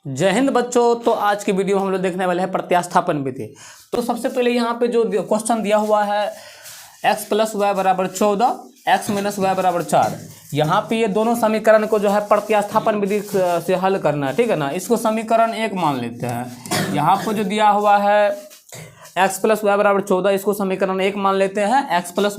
जय हिंद बच्चों। तो आज की वीडियो हम लोग देखने वाले हैं प्रत्यास्थापन विधि। तो सबसे पहले यहाँ पे जो क्वेश्चन दिया हुआ है x + y = 14, x - y = 4। यहाँ पे ये दोनों समीकरण को जो है प्रत्यास्थापन विधि से हल करना है, ठीक है ना। इसको समीकरण 1 मान लेते हैं। यहाँ पर जो दिया हुआ है x + y = 14, इसको समीकरण 1 मान लेते हैं। x - y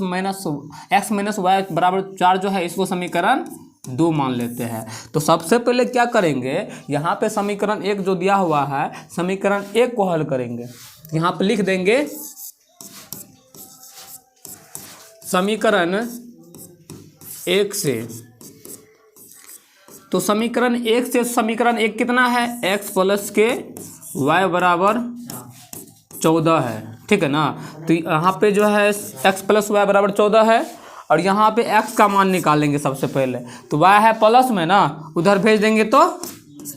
= 4 जो है इसको समीकरण 2 मान लेते हैं। तो सबसे पहले क्या करेंगे, यहाँ पे समीकरण 1 जो दिया हुआ है समीकरण 1 को हल करेंगे। यहाँ पे लिख देंगे समीकरण 1 से। तो समीकरण 1 से समीकरण 1 कितना है, x + y = 14 है, ठीक है ना। तो यहाँ पे जो है x + y = 14 है और यहाँ पे x का मान निकालेंगे सबसे पहले। तो y है प्लस में ना, उधर भेज देंगे तो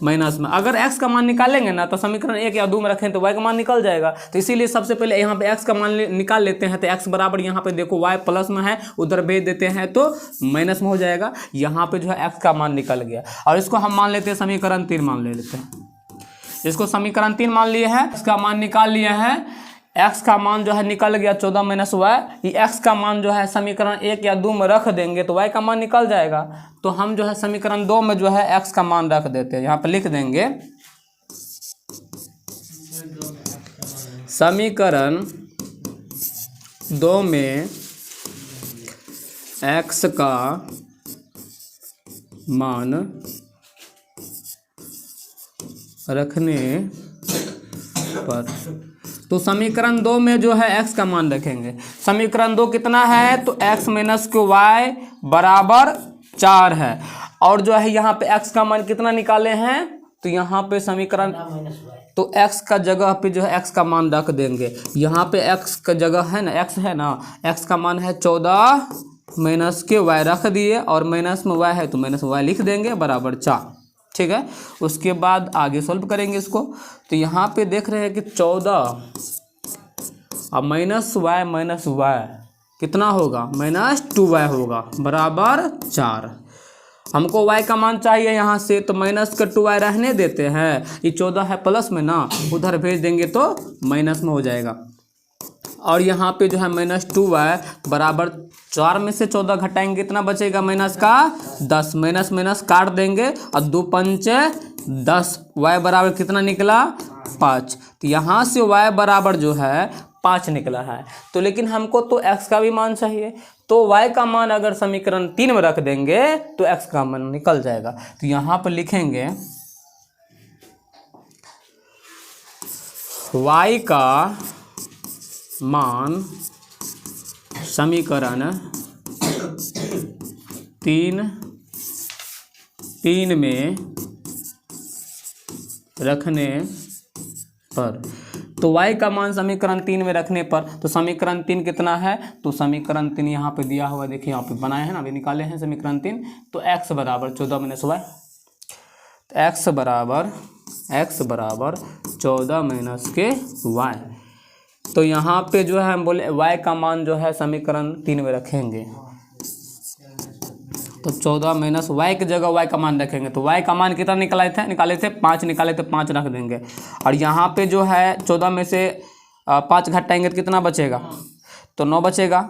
माइनस में। अगर x का मान निकालेंगे ना तो समीकरण 1 या 2 में रखें तो y का मान निकल जाएगा। तो इसीलिए सबसे पहले यहाँ पे x का मान निकाल लेते हैं। तो x बराबर यहाँ पे देखो y प्लस में है, उधर भेज देते हैं तो माइनस में हो जाएगा। यहाँ पे जो है x का मान निकल गया और इसको हम मान लेते हैं समीकरण 3 मान ले लेते हैं। इसको समीकरण 3 मान लिए हैं, इसका मान निकाल लिए हैं। x का मान जो है निकल गया 14 - y। ये x का मान जो है समीकरण 1 या 2 में रख देंगे तो y का मान निकल जाएगा। तो हम जो है समीकरण 2 में जो है x का मान रख देते हैं। यहाँ पे लिख देंगे समीकरण 2 में x का मान रखने पर, तो समीकरण 2 में जो है x का मान रखेंगे। समीकरण 2 कितना है, तो x - y = 4 है। और जो है यहाँ पे x का मान कितना निकाले हैं, तो यहाँ पे समीकरण तो x का जगह पे जो है x का मान रख देंगे। यहाँ पे x का जगह है ना, x है ना, x का मान है 14 - y रख दिए और माइनस में y है तो -y लिख देंगे बराबर 4, ठीक है। उसके बाद आगे सॉल्व करेंगे इसको। तो यहाँ पे देख रहे हैं कि 14 और -y कितना होगा, -2y होगा बराबर 4। हमको y का मान चाहिए यहाँ से, तो -2y रहने देते हैं। ये 14 है प्लस में ना, उधर भेज देंगे तो माइनस में हो जाएगा। और यहाँ पे जो है -2y बराबर 4 में से 14 घटाएंगे कितना बचेगा, माइनस का 10। माइनस काट देंगे और 2 × 5 = 10। y बराबर कितना निकला, 5। तो यहाँ से y बराबर जो है 5 निकला है। तो लेकिन हमको तो x का भी मान चाहिए, तो y का मान अगर समीकरण 3 में रख देंगे तो x का मान निकल जाएगा। तो यहाँ पर लिखेंगे y का मान समीकरण 3 में रखने पर। तो y का मान समीकरण 3 में रखने पर, तो समीकरण 3 कितना है, तो समीकरण 3 यहाँ पे दिया हुआ, देखिए यहाँ पे बनाए हैं ना, अभी निकाले हैं समीकरण 3। तो x बराबर 14 - y, x बराबर 14 - y। तो यहाँ पे जो है हम बोले y का मान जो है समीकरण 3 में रखेंगे। तो 14 - y की जगह y का मान रखेंगे। तो y का मान कितना निकाले थे 5 निकाले थे, 5 रख देंगे। और यहाँ पे जो है 14 में से 5 घटाएंगे तो कितना बचेगा, तो 9 बचेगा।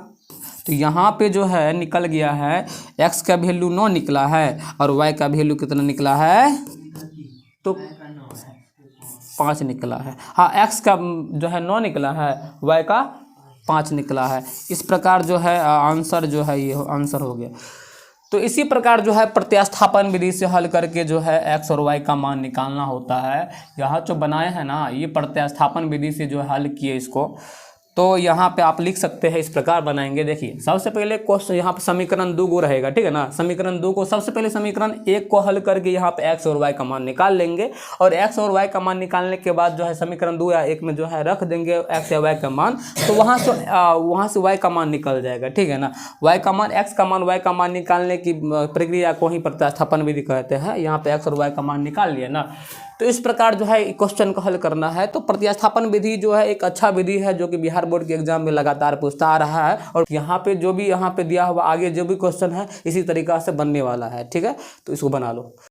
तो यहाँ पे जो है निकल गया है x का वैल्यू 9 निकला है और y का वैल्यू कितना निकला है, तो 5 निकला है। हाँ, x का जो है 9 निकला है, y का 5 निकला है। इस प्रकार जो है आंसर जो है ये आंसर हो गया। तो इसी प्रकार जो है प्रत्यास्थापन विधि से हल करके जो है x और y का मान निकालना होता है। यहाँ जो बनाए हैं ना, ये प्रत्यास्थापन विधि से जो हल किए इसको। तो यहाँ पे आप लिख सकते हैं, इस प्रकार बनाएंगे। देखिए सबसे पहले क्वेश्चन यहाँ पे समीकरण 2 गो रहेगा, ठीक है ना। समीकरण 2 को सबसे पहले समीकरण 1 को हल करके यहाँ पे x और y का मान निकाल लेंगे और x और y का मान निकालने के बाद जो है समीकरण 2 या 1 में जो है रख देंगे x या y का मान। तो वहाँ से y का मान निकल जाएगा, ठीक है ना। y का मान, x का मान, y का मान निकालने की प्रक्रिया को ही प्रत्यास्थापन विधि कहते हैं। यहाँ पे x और y का मान निकाल लिया ना। तो इस प्रकार जो है क्वेश्चन को हल करना है। तो प्रत्यास्थापन विधि जो है एक अच्छा विधि है जो कि बिहार बोर्ड के एग्जाम में लगातार पूछता आ रहा है। और यहाँ पे जो भी यहाँ पे दिया हुआ आगे जो भी क्वेश्चन है इसी तरीका से बनने वाला है, ठीक है। तो इसको बना लो।